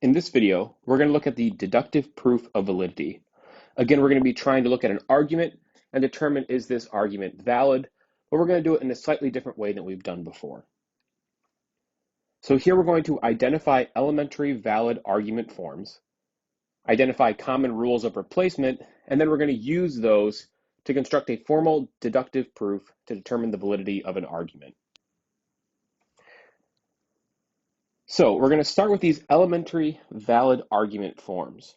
In this video, we're going to look at the deductive proof of validity. Again, we're going to be trying to look at an argument and determine is this argument valid, but we're going to do it in a slightly different way than we've done before. So here we're going to identify elementary valid argument forms, identify common rules of replacement, and then we're going to use those to construct a formal deductive proof to determine the validity of an argument. So we're going to start with these elementary valid argument forms.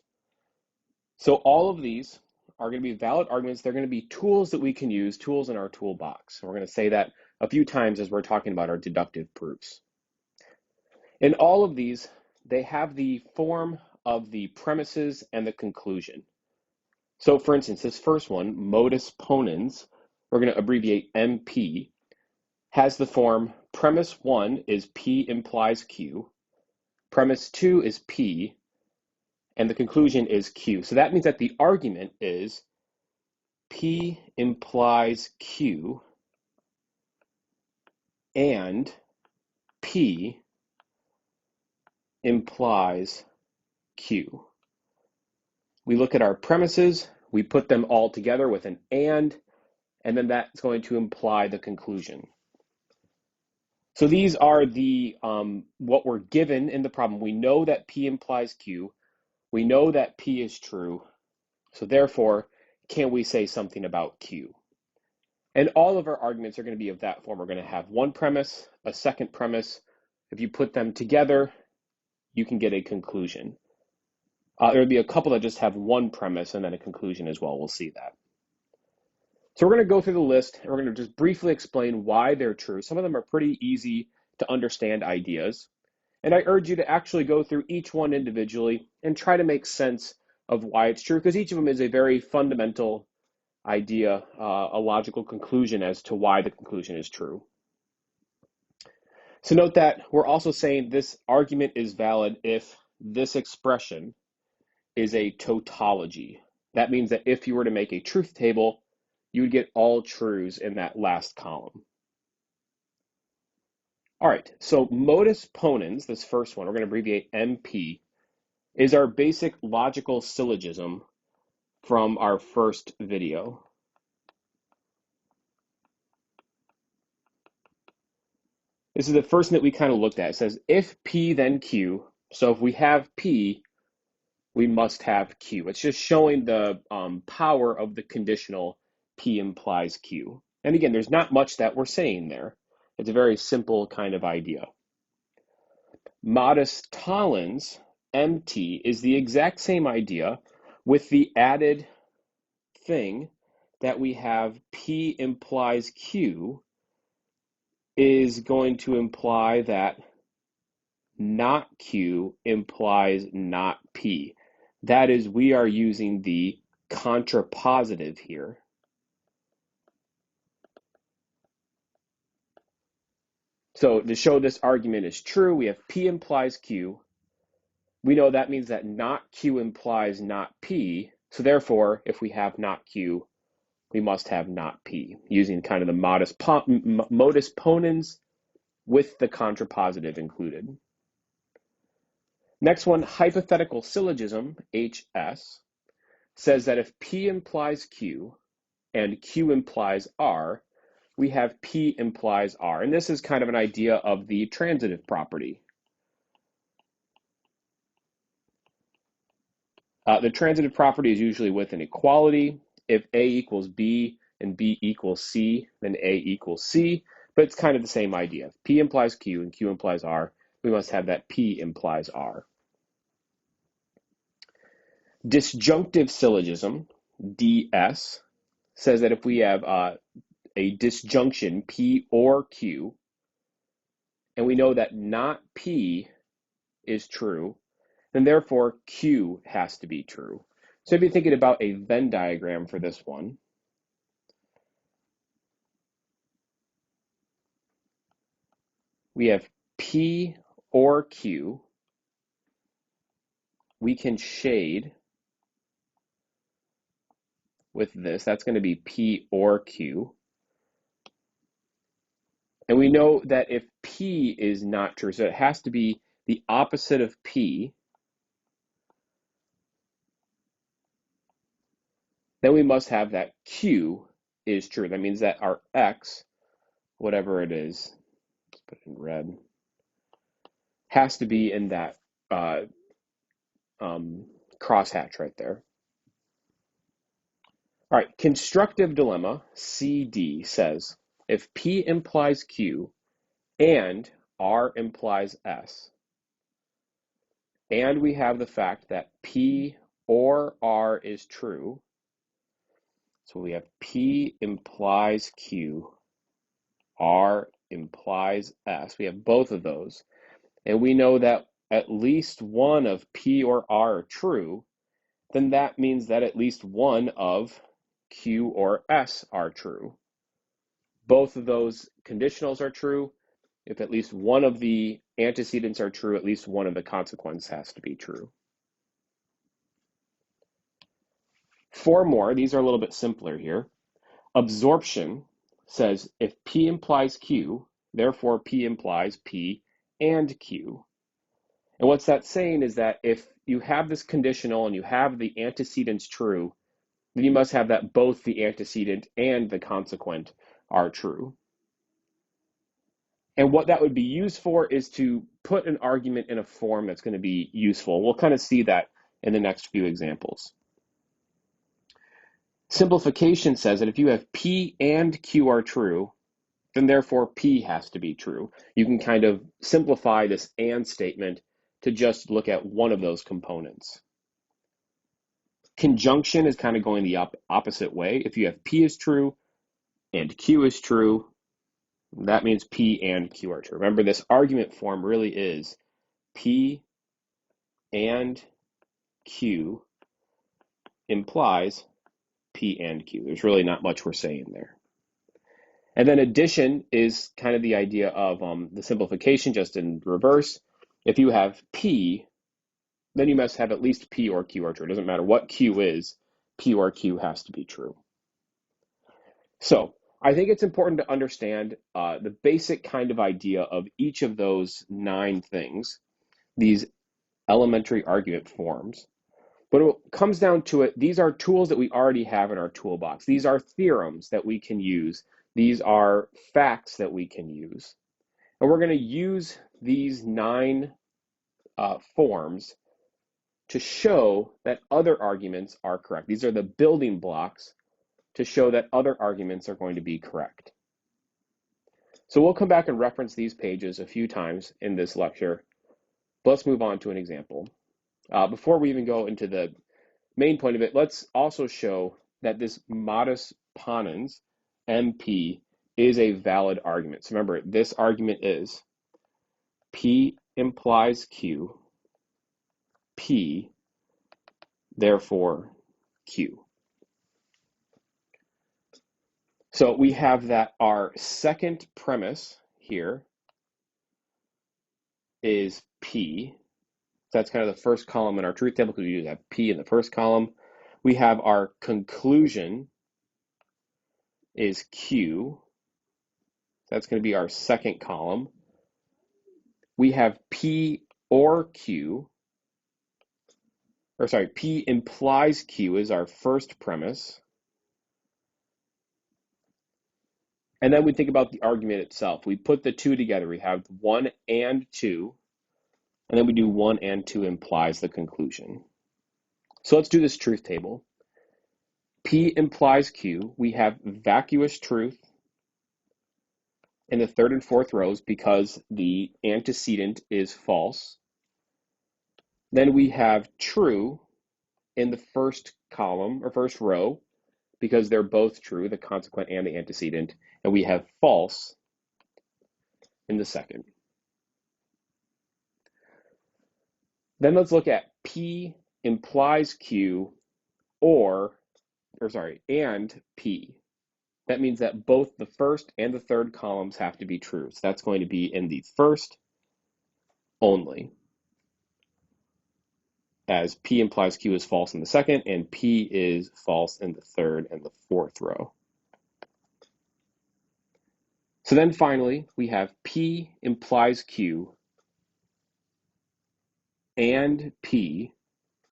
So all of these are going to be valid arguments. They're going to be tools that we can use, tools in our toolbox. And we're going to say that a few times as we're talking about our deductive proofs. In all of these, they have the form of the premises and the conclusion. So for instance, this first one, modus ponens, we're going to abbreviate MP, has the form premise 1 is P implies Q, premise 2 is P, and the conclusion is Q. So that means that the argument is P implies Q and P implies Q. We look at our premises, we put them all together with an and then that's going to imply the conclusion. So these are the what we're given in the problem. We know that P implies Q. We know that P is true. So therefore, can we say something about Q? And all of our arguments are going to be of that form. We're going to have one premise, a second premise. If you put them together, you can get a conclusion. There will be a couple that just have one premise and then a conclusion as well. We'll see that. So we're going to go through the list and we're going to just briefly explain why they're true. Some of them are pretty easy to understand ideas. And I urge you to actually go through each one individually and try to make sense of why it's true, because each of them is a very fundamental idea, a logical conclusion as to why the conclusion is true. So note that we're also saying this argument is valid if this expression is a tautology. That means that if you were to make a truth table, you would get all truths in that last column. All right, so modus ponens, this first one, we're going to abbreviate MP, is our basic logical syllogism from our first video. This is the first thing that we kind of looked at. It says, if P, then Q. So if we have P, we must have Q. It's just showing the power of the conditional P implies Q. And again, there's not much that we're saying there. It's a very simple kind of idea. Modus tollens, MT, is the exact same idea with the added thing that we have P implies Q is going to imply that not Q implies not P. That is, we are using the contrapositive here. So to show this argument is true, we have P implies Q. We know that means that not Q implies not P. So therefore, if we have not Q, we must have not P, using kind of the modus ponens with the contrapositive included. Next one, hypothetical syllogism, HS, says that if P implies Q and Q implies R, we have P implies R. And this is kind of an idea of the transitive property. The transitive property is usually with an equality. If A equals B and B equals C, then A equals C. But it's kind of the same idea. If P implies Q and Q implies R, we must have that P implies R. Disjunctive syllogism, DS, says that if we have a disjunction P or Q, and we know that not P is true, then therefore Q has to be true. So if you're thinking about a Venn diagram for this one, we have P or Q. We can shade with this. That's going to be P or Q. And we know that if P is not true, so it has to be the opposite of P, then we must have that Q is true. That means that our X, whatever it is, let's put it in red, has to be in that crosshatch right there. All right, constructive dilemma, CD, says, if P implies Q and R implies S, and we have the fact that P or R is true, so we have P implies Q, R implies S. We have both of those. And we know that at least one of P or R are true, then that means that at least one of Q or S are true. Both of those conditionals are true. If at least one of the antecedents are true, at least one of the consequences has to be true. 4 more, these are a little bit simpler here. Absorption says if P implies Q, therefore P implies P and Q. And what's that saying is that if you have this conditional and you have the antecedents true, then you must have that both the antecedent and the consequent are true. And what that would be used for is to put an argument in a form that's going to be useful. We'll kind of see that in the next few examples. Simplification says that if you have P and Q are true, then therefore P has to be true. You can kind of simplify this and statement to just look at one of those components. Conjunction is kind of going the opposite way. If you have P is true and Q is true, that means P and Q are true. Remember, this argument form really is P and Q implies P and Q. There's really not much we're saying there. And then addition is kind of the idea of the simplification just in reverse. If you have P, then you must have at least P or Q are true. It doesn't matter what Q is, P or Q has to be true. So I think it's important to understand the basic kind of idea of each of those 9 things, these elementary argument forms. But when it comes down to it, these are tools that we already have in our toolbox. These are theorems that we can use. These are facts that we can use. And we're going to use these 9 forms to show that other arguments are correct. These are the building blocks to show that other arguments are going to be correct. So we'll come back and reference these pages a few times in this lecture. But let's move on to an example. Before we even go into the main point of it, let's also show that this modus ponens, MP, is a valid argument. So remember, this argument is P implies Q, P, therefore Q. So we have that our second premise here is P. That's kind of the first column in our truth table because we usually have P in the first column. We have our conclusion is Q. That's going to be our second column. We have P or Q, or sorry, P implies Q is our first premise. And then we think about the argument itself. We put the 2 together. We have 1 and 2, and then we do 1 and 2 implies the conclusion. So let's do this truth table. P implies Q. We have vacuous truth in the 3rd and 4th rows because the antecedent is false. Then we have true in the first column or first row because they're both true, the consequent and the antecedent. And we have false in the second. Then let's look at P implies Q and P. That means that both the first and the third columns have to be true. So that's going to be in the first only, as P implies Q is false in the second, and P is false in the 3rd and the 4th row. So then finally, we have P implies Q and P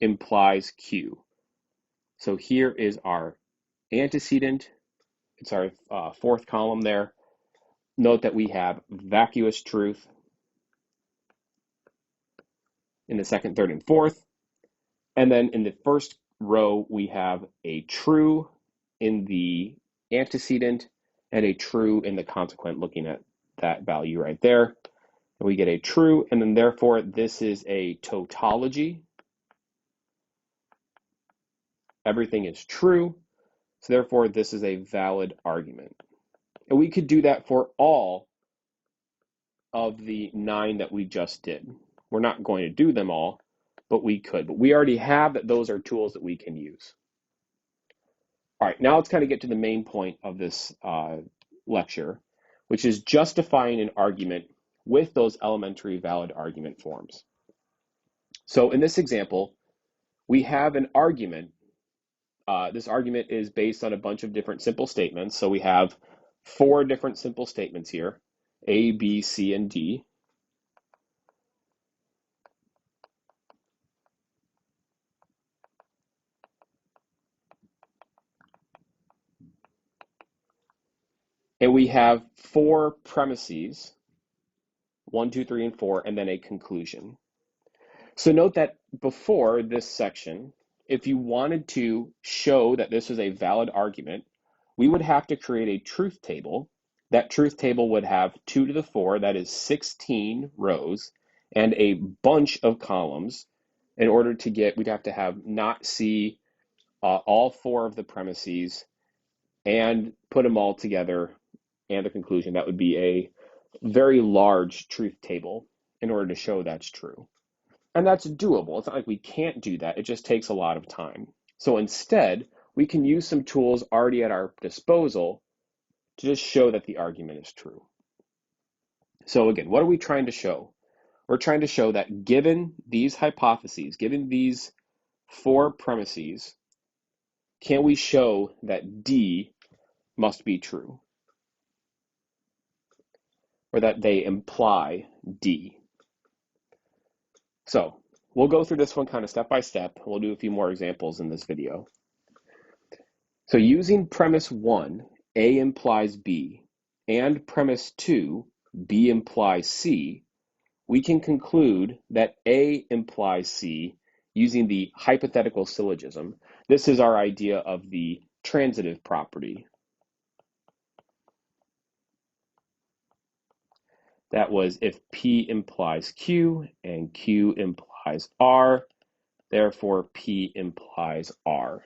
implies Q. So here is our antecedent, it's our fourth column there. Note that we have vacuous truth in the second, third, and fourth. And then in the first row, we have a true in the antecedent and a true in the consequent, looking at that value right there. And we get a true, and then therefore this is a tautology. Everything is true, so therefore this is a valid argument. And we could do that for all of the 9 that we just did. We're not going to do them all, but we could. But we already have that those are tools that we can use. All right, now let's kind of get to the main point of this lecture, which is justifying an argument with those elementary valid argument forms. So in this example, we have an argument. This argument is based on a bunch of different simple statements. So we have 4 different simple statements here, A, B, C, and D. And we have 4 premises, 1, 2, 3, and 4, and then a conclusion. So note that before this section, if you wanted to show that this was a valid argument, we would have to create a truth table. That truth table would have 2 to the 4, that is 16 rows, and a bunch of columns. In order to get, we'd have to have not C, all 4 of the premises, and put them all together, and the conclusion. That would be a very large truth table in order to show that's true. And that's doable. It's not like we can't do that. It just takes a lot of time. So instead, we can use some tools already at our disposal to just show that the argument is true. So again, what are we trying to show? We're trying to show that given these hypotheses, given these 4 premises, can we show that D must be true? Or that they imply D? So we'll go through this one kind of step by step. We'll do a few more examples in this video. So using premise 1, A implies B, and premise 2, B implies C, we can conclude that A implies C using the hypothetical syllogism. This is our idea of the transitive property. That was if P implies Q and Q implies R, therefore P implies R.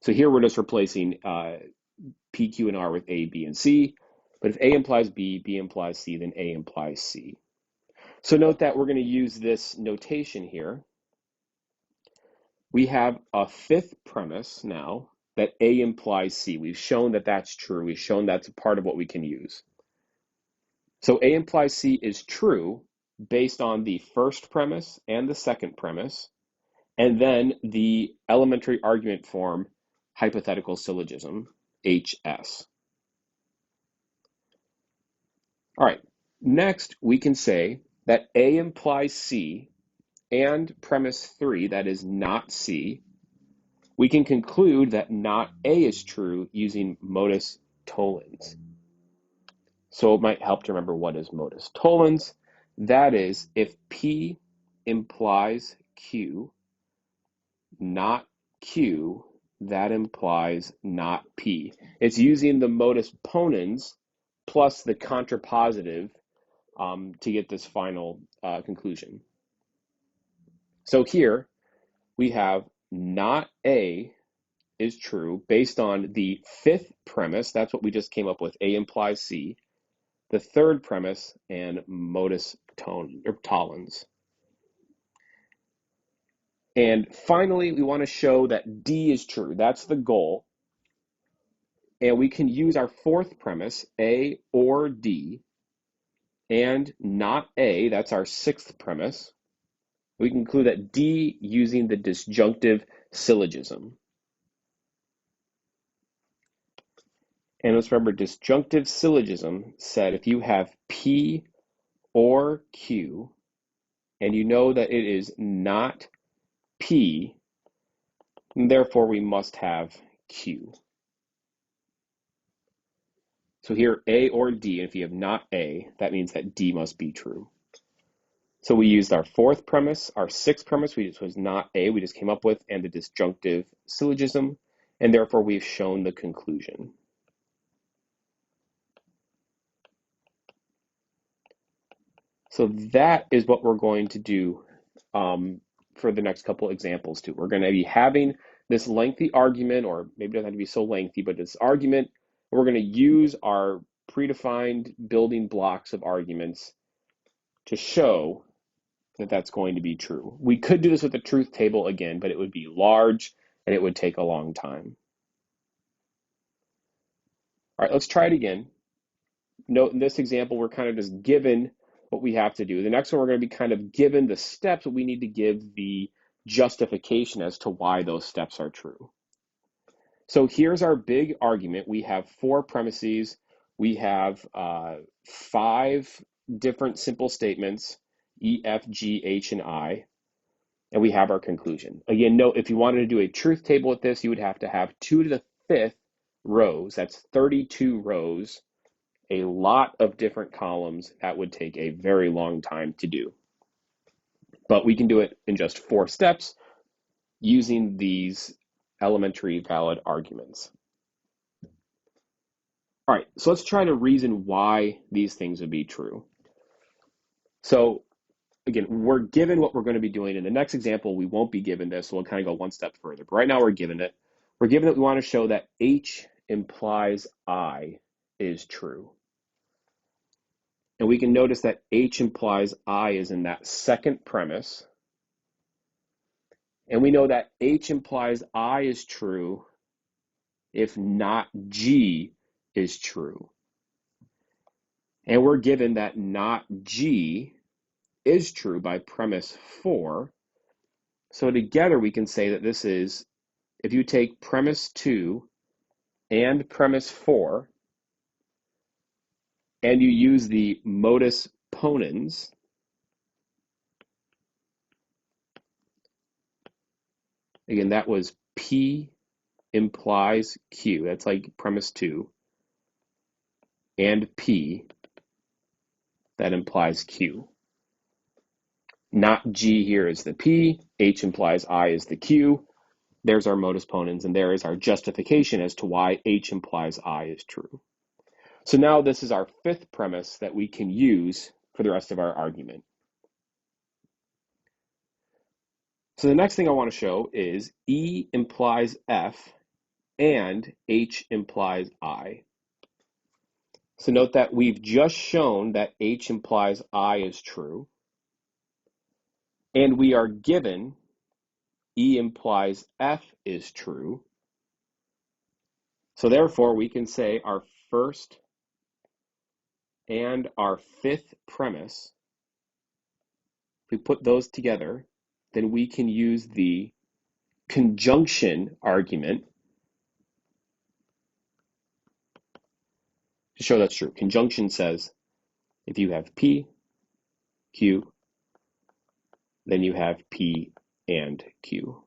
So here we're just replacing P, Q, and R with A, B, and C. But if A implies B, B implies C, then A implies C. So note that we're going to use this notation here. We have a 5th premise now that A implies C. We've shown that that's true. We've shown that's a part of what we can use. So A implies C is true based on the first premise and the second premise, and then the elementary argument form hypothetical syllogism, HS. All right, next we can say that A implies C and premise 3, that is not C, we can conclude that not A is true using modus tollens. So it might help to remember what is modus tollens. That is, if P implies Q, not Q, that implies not P. It's using the modus ponens plus the contrapositive to get this final conclusion. So here we have not A is true based on the 5th premise. That's what we just came up with. A implies C. The 3rd premise and modus tollens. And finally, we want to show that D is true. That's the goal. And we can use our 4th premise, A or D, and not A, that's our 6th premise. We can conclude that D using the disjunctive syllogism. And let's remember, disjunctive syllogism said if you have P or Q, and you know that it is not P, and therefore we must have Q. So here, A or D, and if you have not A, that means that D must be true. So we used our fourth premise, our sixth premise, which was not A, we just came up with, and the disjunctive syllogism, and therefore we've shown the conclusion. So that is what we're going to do for the next couple examples too. We're going to be having this lengthy argument, or maybe it doesn't have to be so lengthy, but this argument, we're going to use our predefined building blocks of arguments to show that that's going to be true. We could do this with the truth table again, but it would be large and it would take a long time. All right, let's try it again. Note in this example, we're kind of just given what we have to do. The next one, we're going to be kind of given the steps that we need to give the justification as to why those steps are true. So here's our big argument. We have four premises. We have 5 different simple statements, E, F, G, H, and I, and we have our conclusion. Again, note, if you wanted to do a truth table with this, you would have to have 2 to the 5th rows. That's 32 rows, a lot of different columns. That would take a very long time to do. But we can do it in just 4 steps using these elementary valid arguments. All right, so let's try to reason why these things would be true. So again, we're given what we're going to be doing. In the next example, we won't be given this, so we'll kind of go one step further. But right now we're given it. We're given that we want to show that H implies I is true. And we can notice that H implies I is in that second premise. And we know that H implies I is true if not G is true. And we're given that not G is true by premise 4. So together we can say that this is, if you take premise 2 and premise 4, and you use the modus ponens, again, that was P implies Q, that's like premise 2, and P, that implies Q. Not G here is the P, H implies I is the Q. There's our modus ponens, and there is our justification as to why H implies I is true. So now this is our 5th premise that we can use for the rest of our argument. So the next thing I want to show is E implies F and H implies I. So note that we've just shown that H implies I is true, and we are given E implies F is true. So therefore we can say our first and our 5th premise, if we put those together, then we can use the conjunction argument to show that's true. Conjunction says if you have P, Q, then you have P and Q.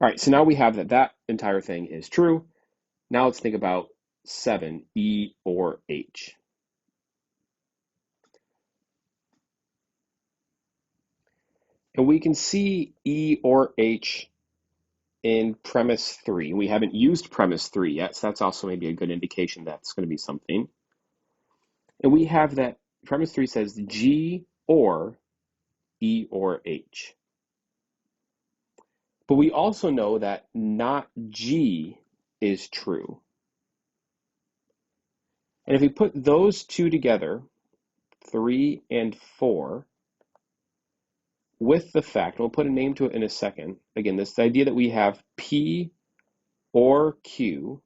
All right, so now we have that entire thing is true. Now let's think about 7, E or H. And we can see E or H in premise 3. We haven't used premise 3 yet, so that's also maybe a good indication that's going to be something. And we have that premise 3 says G or E or H. But we also know that not G is true. And if we put those two together, 3 and 4, with the fact, and we'll put a name to it in a second, again, this idea that we have P or Q,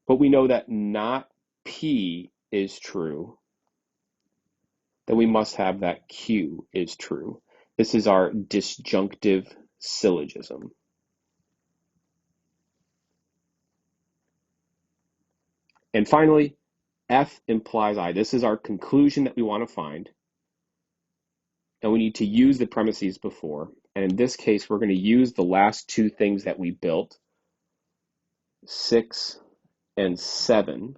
but we know that not P is true, then we must have that Q is true. This is our disjunctive syllogism. And finally, F implies I. This is our conclusion that we want to find. And we need to use the premises before. And in this case, we're going to use the last two things that we built, 6 and 7.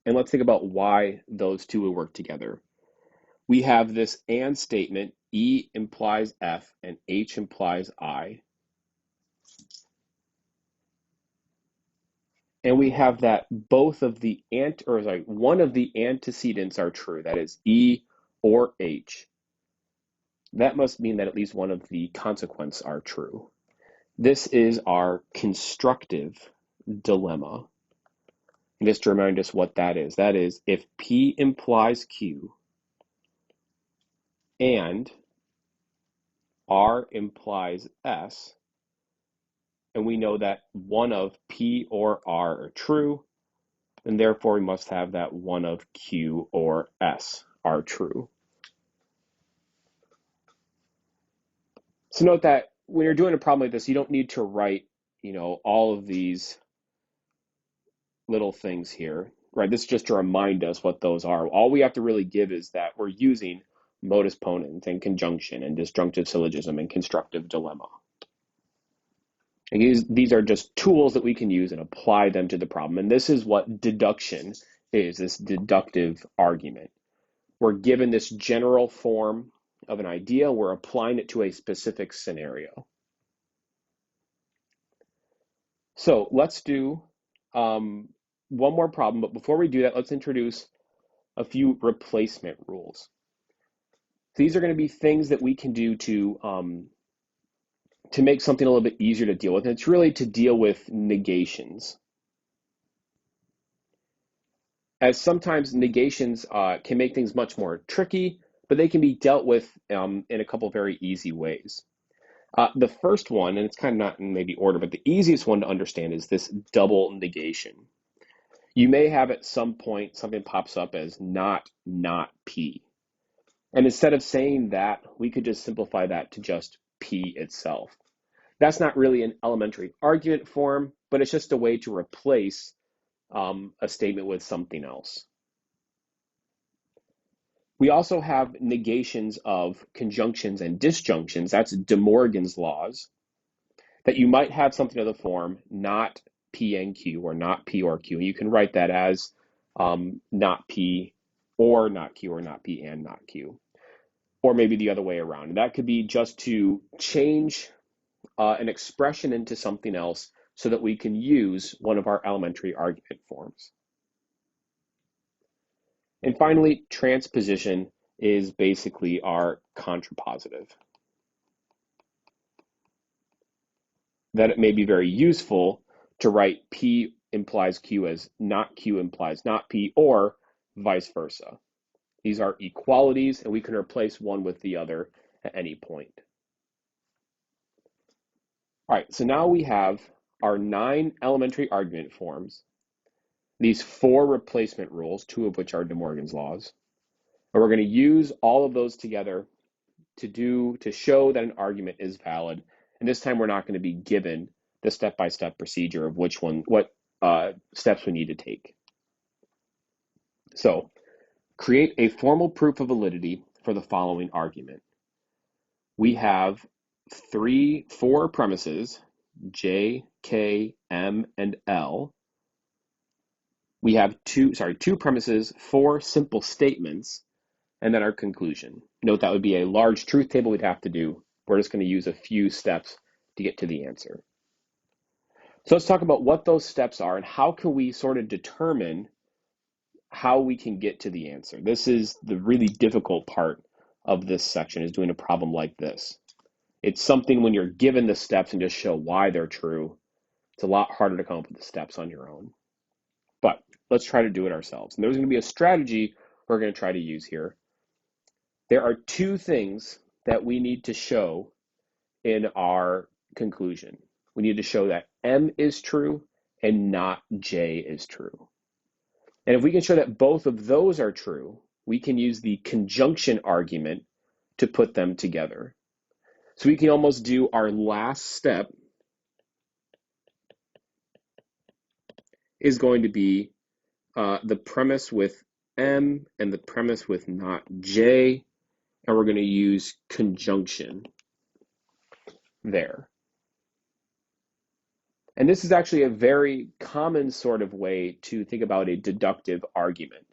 And let's think about why those two will work together. We have this and statement, E implies F and H implies I. And we have that both of the one of the antecedents are true, that is E or H. That must mean that at least one of the consequents are true. This is our constructive dilemma. And just to remind us what that is if P implies Q and R implies S, and we know that one of P or R are true, and therefore we must have that one of Q or S are true. So note that when you're doing a problem like this, you don't need to write, all of these little things here, right? This is just to remind us what those are. All we have to really give is that we're using modus ponens and conjunction and disjunctive syllogism and constructive dilemma. And these are just tools that we can use and apply them to the problem. And this is what deduction is, this deductive argument. We're given this general form of an idea, we're applying it to a specific scenario. So let's do one more problem, but before we do that, let's introduce a few replacement rules. These are going to be things that we can do to make something a little bit easier to deal with. And it's really to deal with negations. As sometimes negations can make things much more tricky, but they can be dealt with in a couple very easy ways. The first one, and it's kind of not in maybe order, but the easiest one to understand is this double negation. You may have at some point something pops up as not P. And instead of saying that, we could just simplify that to just P itself. That's not really an elementary argument form, but it's just a way to replace a statement with something else. We also have negations of conjunctions and disjunctions. That's De Morgan's laws. That you might have something of the form not P and Q or not P or Q. You can write that as not P or not Q or not P and not Q. Or maybe the other way around. And that could be just to change an expression into something else so that we can use one of our elementary argument forms. And finally, transposition is basically our contrapositive. That it may be very useful to write P implies Q as not Q implies not P, or vice versa. These are equalities, and we can replace one with the other at any point. All right, so now we have our 9 elementary argument forms, these 4 replacement rules, 2 of which are De Morgan's laws, and we're going to use all of those together to show that an argument is valid. And this time we're not going to be given the step-by-step procedure of what steps we need to take. So, create a formal proof of validity for the following argument. We have 4 premises, J, K, M, and L. We have two premises, 4 simple statements, and then our conclusion. Note that would be a large truth table we'd have to do. We're just going to use a few steps to get to the answer. So let's talk about what those steps are and how can we sort of determine how we can get to the answer. This is the really difficult part of this section, is doing a problem like this. It's something when you're given the steps and just show why they're true, it's a lot harder to come up with the steps on your own. But let's try to do it ourselves. And there's going to be a strategy we're going to try to use here. There are 2 things that we need to show in our conclusion. We need to show that M is true and not J is true. And if we can show that both of those are true, we can use the conjunction argument to put them together. So we can almost do our last step is going to be the premise with M and the premise with not J, and we're going to use conjunction there. And this is actually a very common sort of way to think about a deductive argument.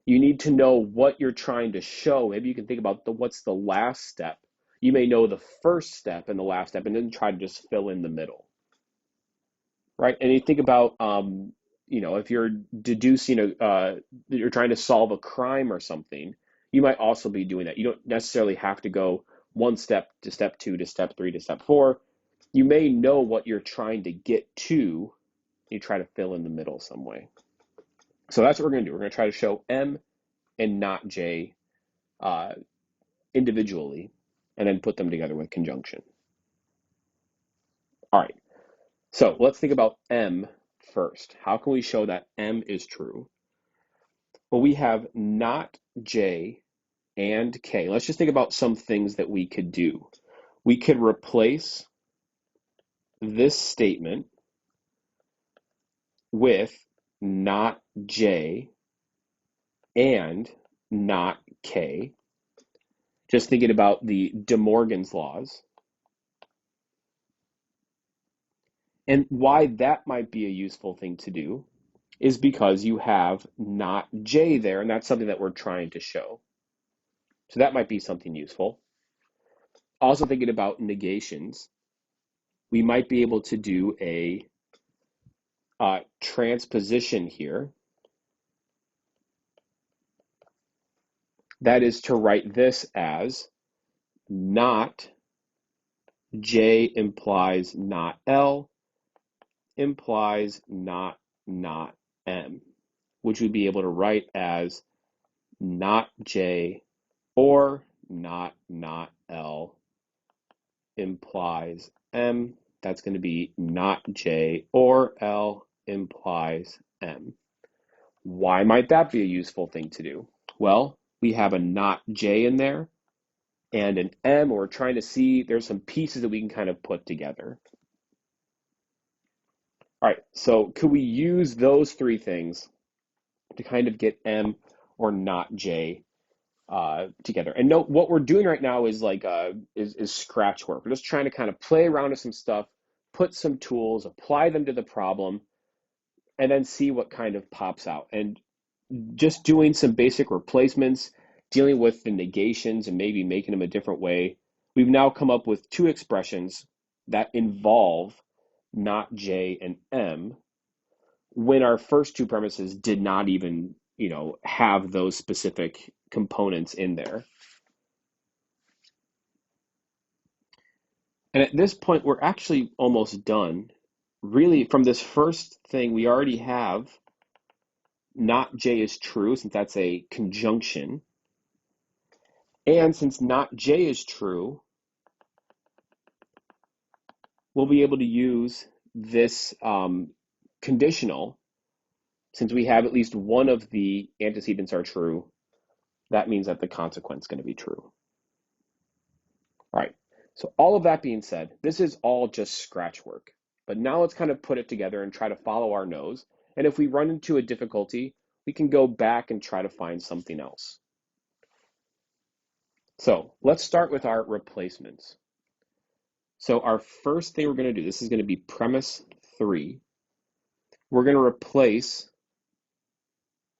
You need to know what you're trying to show. Maybe you can think about what's the last step. You may know the first step and the last step, and then try to just fill in the middle, right? And you think about, if you're deducing, you're trying to solve a crime or something, you might also be doing that. You don't necessarily have to go one step to step two to step three to step four. You may know what you're trying to get to. You try to fill in the middle some way. So that's what we're going to do. We're going to try to show M and not J individually, and then put them together with conjunction. All right, so let's think about M first. How can we show that M is true? Well, we have not J and K. Let's just think about some things that we could do. We could replace this statement with not J and not K. Just thinking about the De Morgan's laws. And why that might be a useful thing to do is because you have not J there, and that's something that we're trying to show. So that might be something useful. Also thinking about negations, we might be able to do a transposition here. That is to write this as not J implies not L implies not M, which we'd be able to write as not J or not L implies M. That's going to be not J or L implies M. Why might that be a useful thing to do? Well, we have a not J in there and an M. We're trying to see there's some pieces that we can kind of put together. All right, so could we use those three things to kind of get M or not J together? And note what we're doing right now is like is scratch work. We're just trying to kind of play around with some stuff, put some tools, apply them to the problem, and then see what kind of pops out. And just doing some basic replacements, dealing with the negations and maybe making them a different way, we've now come up with two expressions that involve not J and M when our first two premises did not even, have those specific components in there. And at this point, we're actually almost done. Really, from this first thing, we already have not J is true, since that's a conjunction. And since not J is true, we'll be able to use this conditional. Since we have at least one of the antecedents are true, that means that the consequence is going to be true. All right, so all of that being said, this is all just scratch work. But now let's kind of put it together and try to follow our nose. And if we run into a difficulty, we can go back and try to find something else. So let's start with our replacements. So our first thing we're going to do, this is going to be premise 3. We're going to replace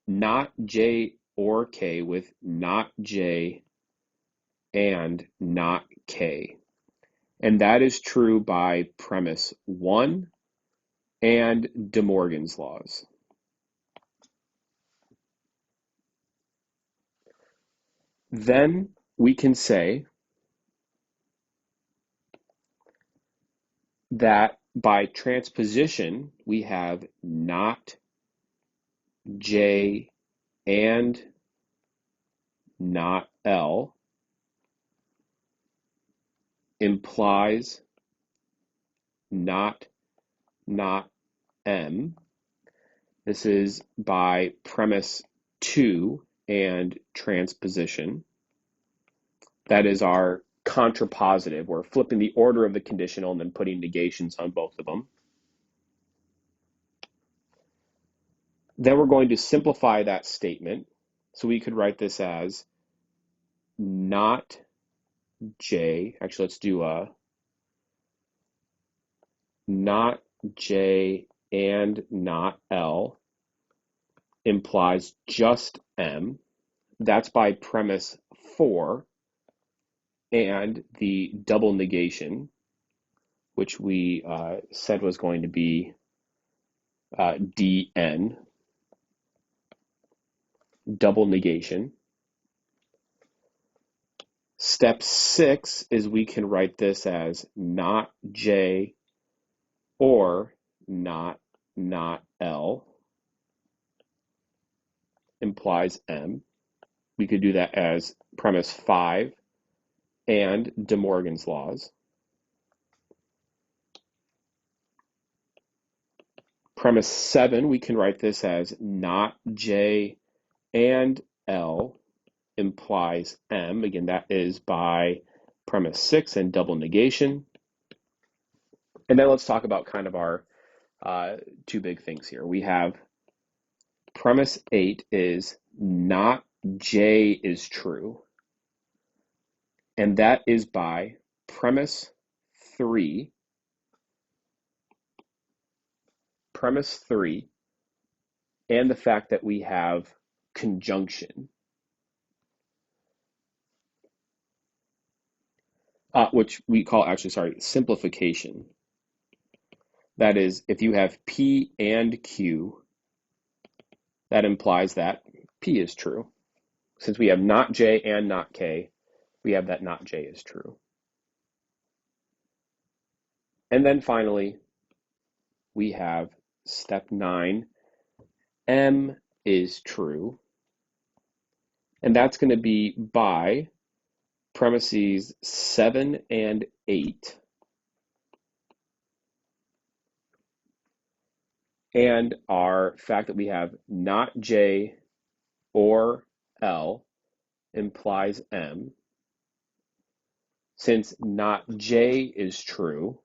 not J or K with not J and not K. And that is true by premise 1 and De Morgan's laws. Then we can say that by transposition, we have not J and not L implies not M. This is by premise 2 and transposition. That is our contrapositive. We're flipping the order of the conditional and then putting negations on both of them. Then we're going to simplify that statement. So we could write this as not J. Actually, let's do not J and not L implies just M. That's by premise 4 and the double negation, which we said was going to be dn, double negation. Step 6 is we can write this as not J or not L implies M. We could do that as premise 5 and De Morgan's laws. Premise 7, we can write this as not J and L implies M. Again, that is by premise 6 and double negation. And then let's talk about kind of our two big things here. We have premise 8 is not J is true. And that is by premise 3, and the fact that we have conjunction, which we call simplification. That is, if you have P and Q, that implies that P is true. Since we have not J and not K, we have that not J is true. And then finally, we have step 9, M is true. And that's going to be by premises 7 and 8. And our fact that we have not J or L implies M. Since not J is true,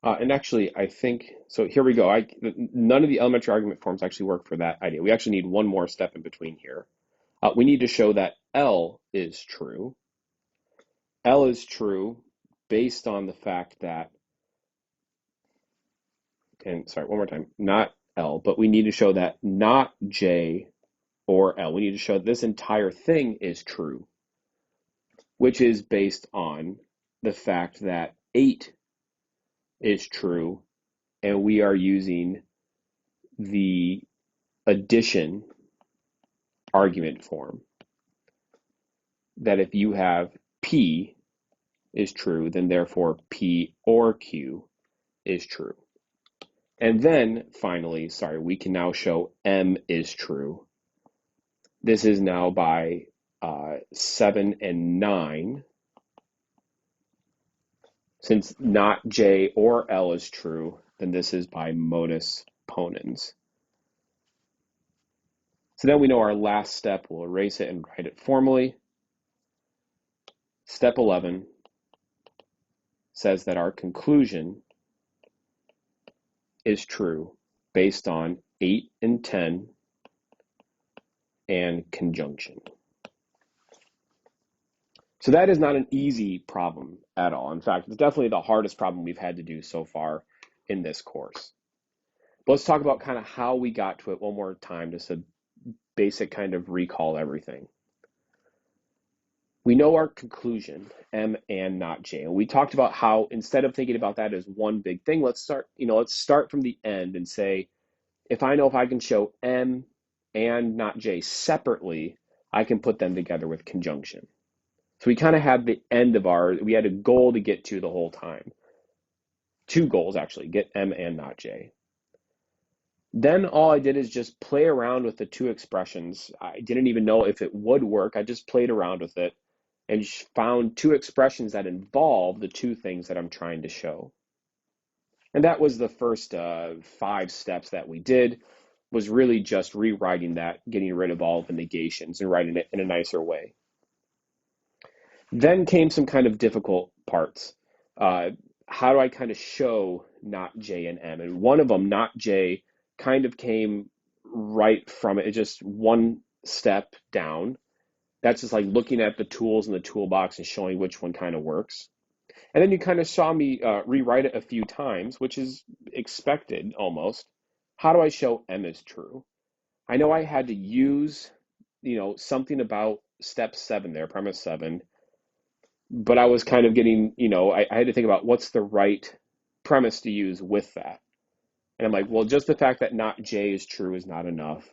and actually I think, so here we go. None of the elementary argument forms actually work for that idea. We actually need one more step in between here. We need to show that L is true. L is true based on the fact that, and sorry, one more time, not L, but we need to show that not J or L. We need to show that this entire thing is true, which is based on the fact that 8 is true, and we are using the addition argument form. That if you have P is true, then therefore P or Q is true. And then finally, we can now show M is true. This is now by 7 and 9. Since not J or L is true, then this is by modus ponens. So then we know our last step. We'll erase it and write it formally. Step 11 says that our conclusion is true based on 8 and 10 and conjunction. So that is not an easy problem at all. In fact, it's definitely the hardest problem we've had to do so far in this course. But let's talk about kind of how we got to it one more time, just a basic kind of recall everything. We know our conclusion, M and not J. And we talked about how instead of thinking about that as one big thing, let's start from the end and say, if I can show M and not J separately, I can put them together with conjunction. So we kind of had the end of we had a goal to get to the whole time. 2 goals actually, get M and not J. Then all I did is just play around with the 2 expressions. I didn't even know if it would work. I just played around with it and found 2 expressions that involve the 2 things that I'm trying to show. And that was the first 5 steps that we did, was really just rewriting that, getting rid of all of the negations and writing it in a nicer way. Then came some kind of difficult parts. How do I kind of show not J and M. And one of them, not J, kind of came right from it. It's just one step down. That's just like looking at the tools in the toolbox and showing which one kind of works. And then you kind of saw me rewrite it a few times, which is expected almost. How do I show M is true? I know I had to use, something about step 7 there, premise 7, but I was kind of getting, I had to think about what's the right premise to use with that. And I'm like, well, just the fact that not J is true is not enough.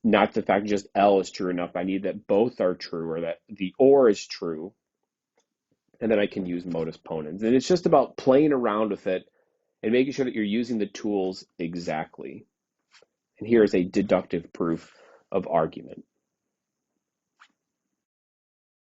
Not the fact just L is true enough. I need that both are true, or that the or is true. And then I can use modus ponens. And it's just about playing around with it and making sure that you're using the tools exactly. And here is a deductive proof of argument.